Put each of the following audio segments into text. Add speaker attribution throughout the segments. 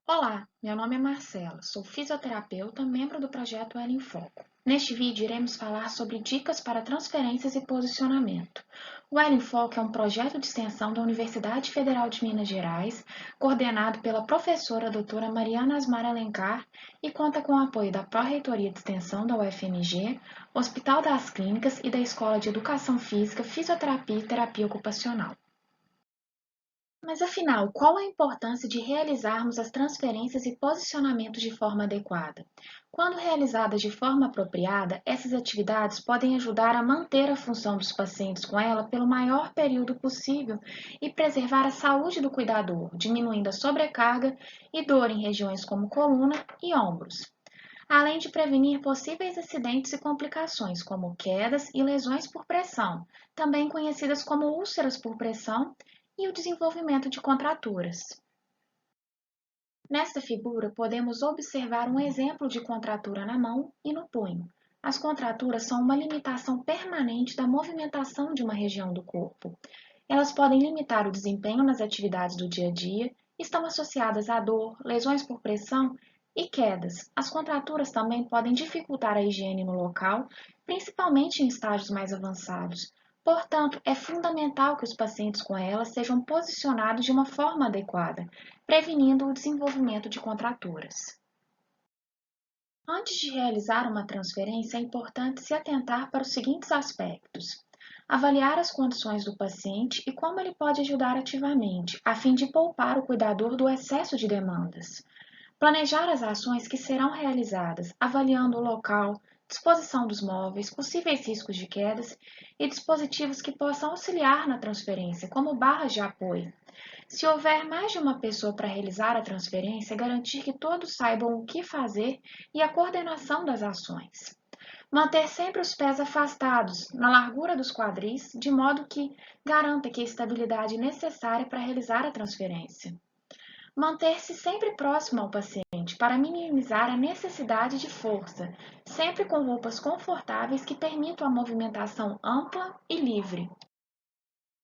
Speaker 1: Olá, meu nome é Marcela, sou fisioterapeuta, membro do projeto Ela em Foco. Neste vídeo iremos falar sobre dicas para transferências e posicionamento. O Ela em Foco é um projeto de extensão da Universidade Federal de Minas Gerais, coordenado pela professora doutora Mariana Asmar Alencar e conta com o apoio da Pró-Reitoria de Extensão da UFMG, Hospital das Clínicas e da Escola de Educação Física, Fisioterapia e Terapia Ocupacional. Mas afinal, qual a importância de realizarmos as transferências e posicionamentos de forma adequada? Quando realizadas de forma apropriada, essas atividades podem ajudar a manter a função dos pacientes com ela pelo maior período possível e preservar a saúde do cuidador, diminuindo a sobrecarga e dor em regiões como coluna e ombros, além de prevenir possíveis acidentes e complicações, como quedas e lesões por pressão, também conhecidas como úlceras por pressão, e o desenvolvimento de contraturas. Nesta figura, podemos observar um exemplo de contratura na mão e no punho. As contraturas são uma limitação permanente da movimentação de uma região do corpo. Elas podem limitar o desempenho nas atividades do dia a dia, estão associadas à dor, lesões por pressão e quedas. As contraturas também podem dificultar a higiene no local, principalmente em estágios mais avançados. Portanto, é fundamental que os pacientes com elas sejam posicionados de uma forma adequada, prevenindo o desenvolvimento de contraturas. Antes de realizar uma transferência, é importante se atentar para os seguintes aspectos: avaliar as condições do paciente e como ele pode ajudar ativamente, a fim de poupar o cuidador do excesso de demandas. Planejar as ações que serão realizadas, avaliando o local, disposição dos móveis, possíveis riscos de quedas e dispositivos que possam auxiliar na transferência, como barras de apoio. Se houver mais de uma pessoa para realizar a transferência, garantir que todos saibam o que fazer e a coordenação das ações. Manter sempre os pés afastados, na largura dos quadris, de modo que garanta que a estabilidade necessária para realizar a transferência. Manter-se sempre próximo ao paciente para minimizar a necessidade de força, sempre com roupas confortáveis que permitam a movimentação ampla e livre.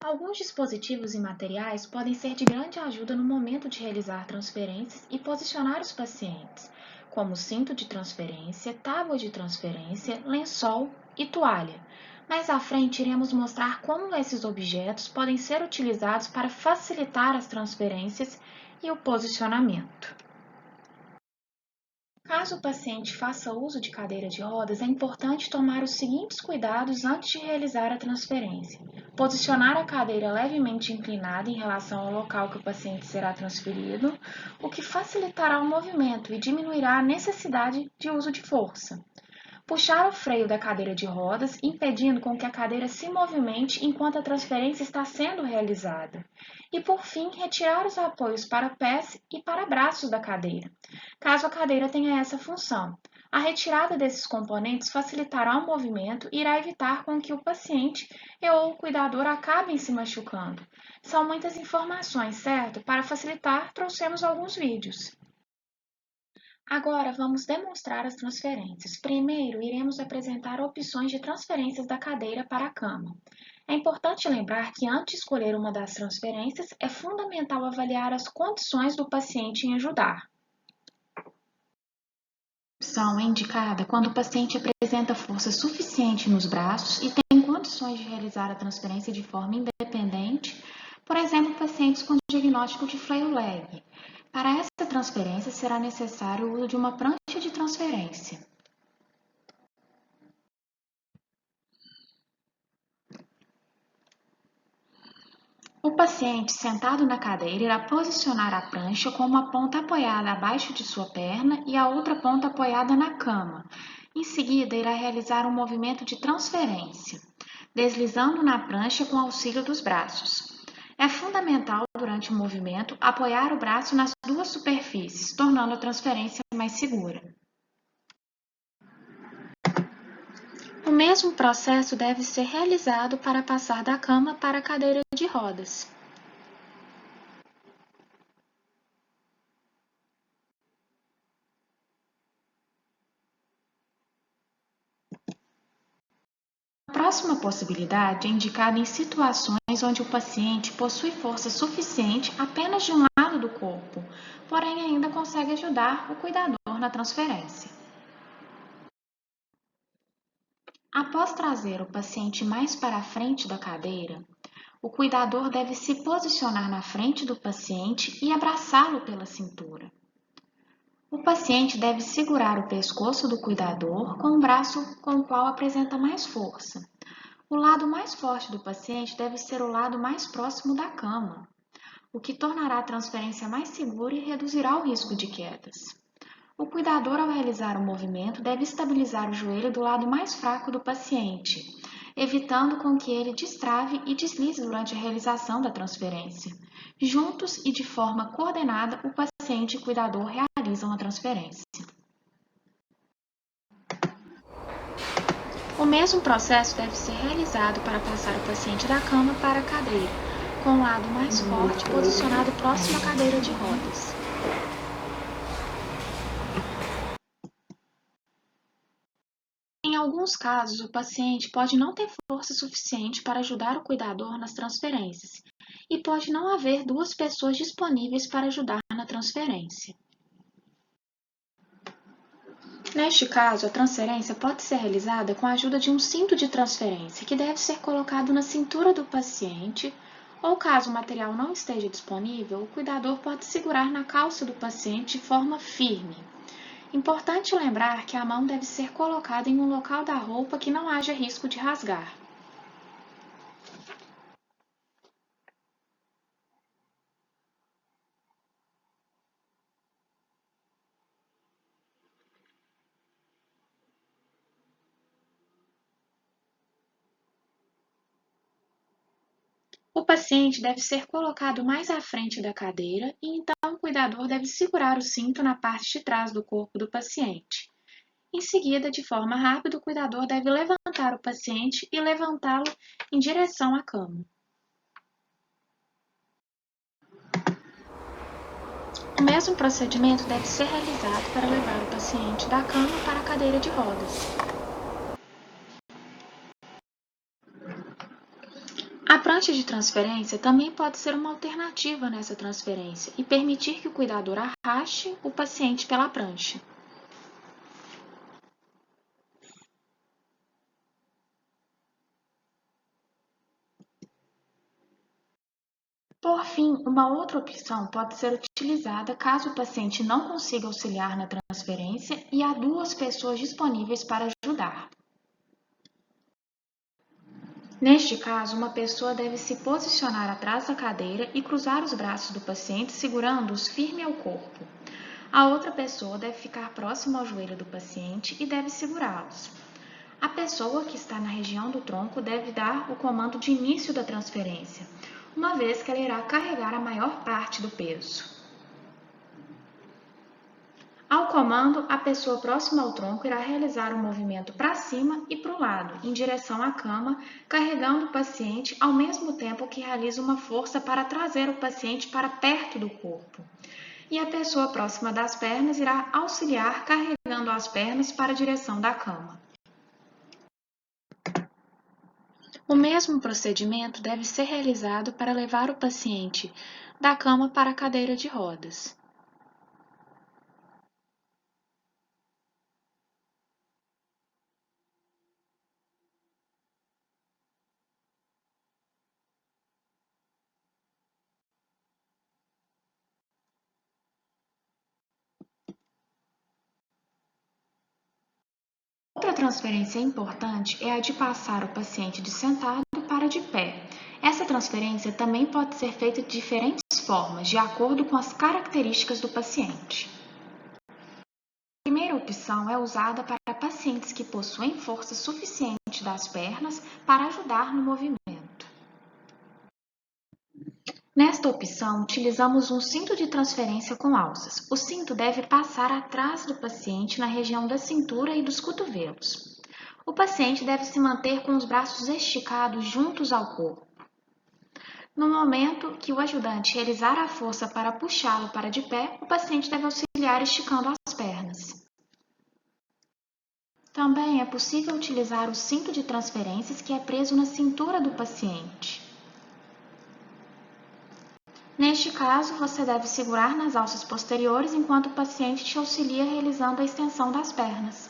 Speaker 1: Alguns dispositivos e materiais podem ser de grande ajuda no momento de realizar transferências e posicionar os pacientes, como cinto de transferência, tábua de transferência, lençol e toalha. Mais à frente, iremos mostrar como esses objetos podem ser utilizados para facilitar as transferências e o posicionamento. Caso o paciente faça uso de cadeira de rodas, é importante tomar os seguintes cuidados antes de realizar a transferência. Posicionar a cadeira levemente inclinada em relação ao local que o paciente será transferido, o que facilitará o movimento e diminuirá a necessidade de uso de força. Puxar o freio da cadeira de rodas, impedindo com que a cadeira se movimente enquanto a transferência está sendo realizada. E, por fim, retirar os apoios para pés e para braços da cadeira, caso a cadeira tenha essa função. A retirada desses componentes facilitará o movimento e irá evitar com que o paciente ou o cuidador acabem se machucando. São muitas informações, certo? Para facilitar, trouxemos alguns vídeos. Agora vamos demonstrar as transferências. Primeiro, iremos apresentar opções de transferências da cadeira para a cama. É importante lembrar que antes de escolher uma das transferências, é fundamental avaliar as condições do paciente em ajudar. A opção é indicada quando o paciente apresenta força suficiente nos braços e tem condições de realizar a transferência de forma independente, por exemplo, pacientes com diagnóstico de flail leg. Para essa transferência, será necessário o uso de uma prancha de transferência. O paciente sentado na cadeira irá posicionar a prancha com uma ponta apoiada abaixo de sua perna e a outra ponta apoiada na cama. Em seguida, irá realizar um movimento de transferência, deslizando na prancha com auxílio dos braços. É fundamental, durante o movimento, apoiar o braço nas duas superfícies, tornando a transferência mais segura. O mesmo processo deve ser realizado para passar da cama para a cadeira de rodas. A próxima possibilidade é indicada em situações onde o paciente possui força suficiente apenas de um lado do corpo, porém ainda consegue ajudar o cuidador na transferência. Após trazer o paciente mais para a frente da cadeira, o cuidador deve se posicionar na frente do paciente e abraçá-lo pela cintura. O paciente deve segurar o pescoço do cuidador com o braço com o qual apresenta mais força. O lado mais forte do paciente deve ser o lado mais próximo da cama, o que tornará a transferência mais segura e reduzirá o risco de quedas. O cuidador, ao realizar o movimento, deve estabilizar o joelho do lado mais fraco do paciente, evitando com que ele destrave e deslize durante a realização da transferência. Juntos e de forma coordenada, o paciente e o cuidador realizam a transferência. O mesmo processo deve ser realizado para passar o paciente da cama para a cadeira, com o lado mais forte posicionado próximo à cadeira de rodas. Em alguns casos, o paciente pode não ter força suficiente para ajudar o cuidador nas transferências e pode não haver duas pessoas disponíveis para ajudar na transferência. Neste caso, a transferência pode ser realizada com a ajuda de um cinto de transferência, que deve ser colocado na cintura do paciente, ou caso o material não esteja disponível, o cuidador pode segurar na calça do paciente de forma firme. Importante lembrar que a mão deve ser colocada em um local da roupa que não haja risco de rasgar. O paciente deve ser colocado mais à frente da cadeira e então o cuidador deve segurar o cinto na parte de trás do corpo do paciente. Em seguida, de forma rápida, o cuidador deve levantar o paciente e levantá-lo em direção à cama. O mesmo procedimento deve ser realizado para levar o paciente da cama para a cadeira de rodas. A prancha de transferência também pode ser uma alternativa nessa transferência e permitir que o cuidador arraste o paciente pela prancha. Por fim, uma outra opção pode ser utilizada caso o paciente não consiga auxiliar na transferência e há duas pessoas disponíveis para ajudar. Neste caso, uma pessoa deve se posicionar atrás da cadeira e cruzar os braços do paciente, segurando-os firme ao corpo. A outra pessoa deve ficar próxima ao joelho do paciente e deve segurá-los. A pessoa que está na região do tronco deve dar o comando de início da transferência, uma vez que ela irá carregar a maior parte do peso. Ao comando, a pessoa próxima ao tronco irá realizar um movimento para cima e para o lado, em direção à cama, carregando o paciente ao mesmo tempo que realiza uma força para trazer o paciente para perto do corpo. E a pessoa próxima das pernas irá auxiliar carregando as pernas para a direção da cama. O mesmo procedimento deve ser realizado para levar o paciente da cama para a cadeira de rodas. Outra transferência importante é a de passar o paciente de sentado para de pé. Essa transferência também pode ser feita de diferentes formas, de acordo com as características do paciente. A primeira opção é usada para pacientes que possuem força suficiente das pernas para ajudar no movimento. Nesta opção, utilizamos um cinto de transferência com alças. O cinto deve passar atrás do paciente na região da cintura e dos cotovelos. O paciente deve se manter com os braços esticados juntos ao corpo. No momento que o ajudante realizar a força para puxá-lo para de pé, o paciente deve auxiliar esticando as pernas. Também é possível utilizar o cinto de transferências que é preso na cintura do paciente. Neste caso, você deve segurar nas alças posteriores enquanto o paciente te auxilia realizando a extensão das pernas.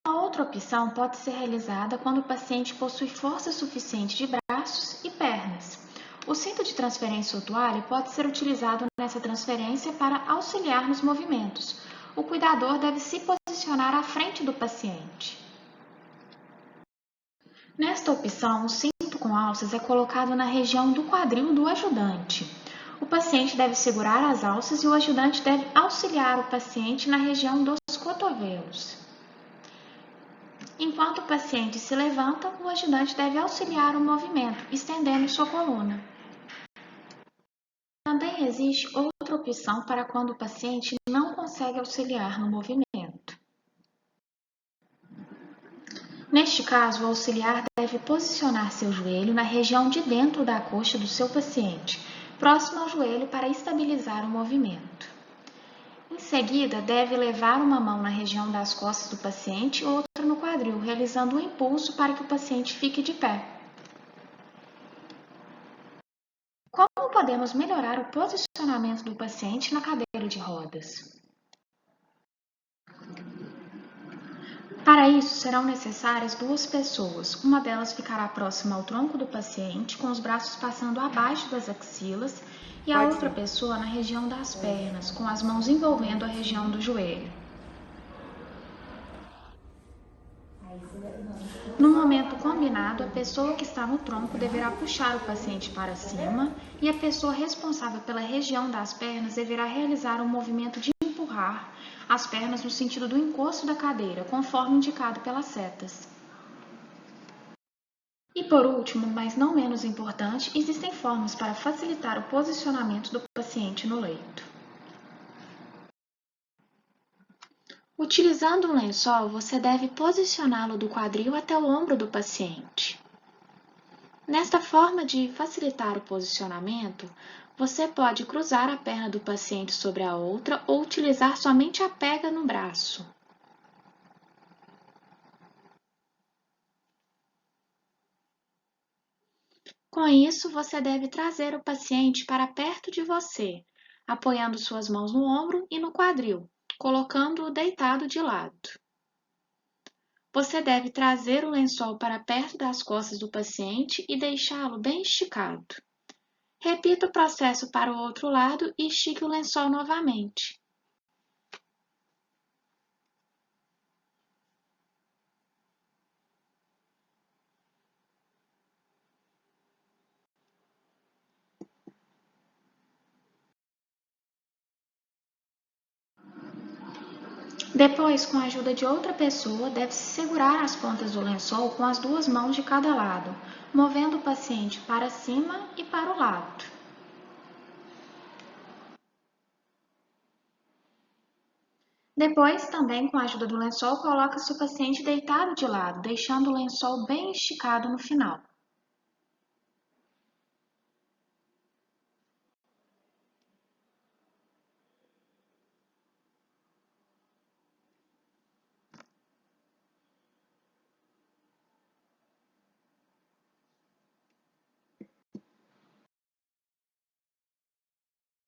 Speaker 1: Uma outra opção pode ser realizada quando o paciente possui força suficiente de braços e pernas. O cinto de transferência ou toalha pode ser utilizado nessa transferência para auxiliar nos movimentos. O cuidador deve se posicionar à frente do paciente. Nesta opção, o cinto com alças é colocado na região do quadril do ajudante. O paciente deve segurar as alças e o ajudante deve auxiliar o paciente na região dos cotovelos. Enquanto o paciente se levanta, o ajudante deve auxiliar o movimento, estendendo sua coluna. Também existe outra opção para quando o paciente não consegue auxiliar no movimento. Neste caso, o auxiliar deve posicionar seu joelho na região de dentro da coxa do seu paciente, próximo ao joelho para estabilizar o movimento. Em seguida, deve levar uma mão na região das costas do paciente e outra no quadril, realizando um impulso para que o paciente fique de pé. Como podemos melhorar o posicionamento do paciente na cadeira de rodas? Para isso, serão necessárias duas pessoas. Uma delas ficará próxima ao tronco do paciente, com os braços passando abaixo das axilas, e a outra pessoa na região das pernas, com as mãos envolvendo a região do joelho. No momento combinado, a pessoa que está no tronco deverá puxar o paciente para cima e a pessoa responsável pela região das pernas deverá realizar um movimento de empurrar as pernas no sentido do encosto da cadeira, conforme indicado pelas setas. E por último, mas não menos importante, existem formas para facilitar o posicionamento do paciente no leito. Utilizando um lençol, você deve posicioná-lo do quadril até o ombro do paciente. Nesta forma de facilitar o posicionamento, você pode cruzar a perna do paciente sobre a outra ou utilizar somente a pega no braço. Com isso, você deve trazer o paciente para perto de você, apoiando suas mãos no ombro e no quadril, colocando-o deitado de lado. Você deve trazer o lençol para perto das costas do paciente e deixá-lo bem esticado. Repita o processo para o outro lado e estique o lençol novamente. Depois, com a ajuda de outra pessoa, deve-se segurar as pontas do lençol com as duas mãos de cada lado, movendo o paciente para cima e para o lado. Depois, também com a ajuda do lençol, coloca-se o paciente deitado de lado, deixando o lençol bem esticado no final.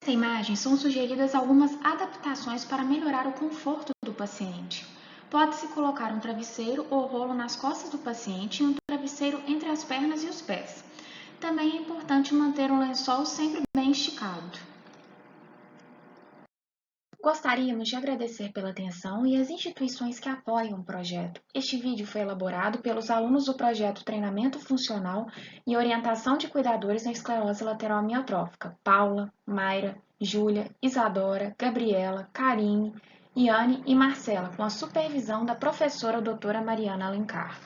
Speaker 1: Nesta imagem são sugeridas algumas adaptações para melhorar o conforto do paciente. Pode-se colocar um travesseiro ou rolo nas costas do paciente e um travesseiro entre as pernas e os pés. Também é importante manter o lençol sempre bem esticado. Gostaríamos de agradecer pela atenção e as instituições que apoiam o projeto. Este vídeo foi elaborado pelos alunos do projeto Treinamento Funcional e Orientação de Cuidadores na Esclerose Lateral Amiotrófica, Paula, Mayra, Júlia, Isadora, Gabriela, Karine, Iane e Marcela, com a supervisão da professora doutora Mariana Alencar.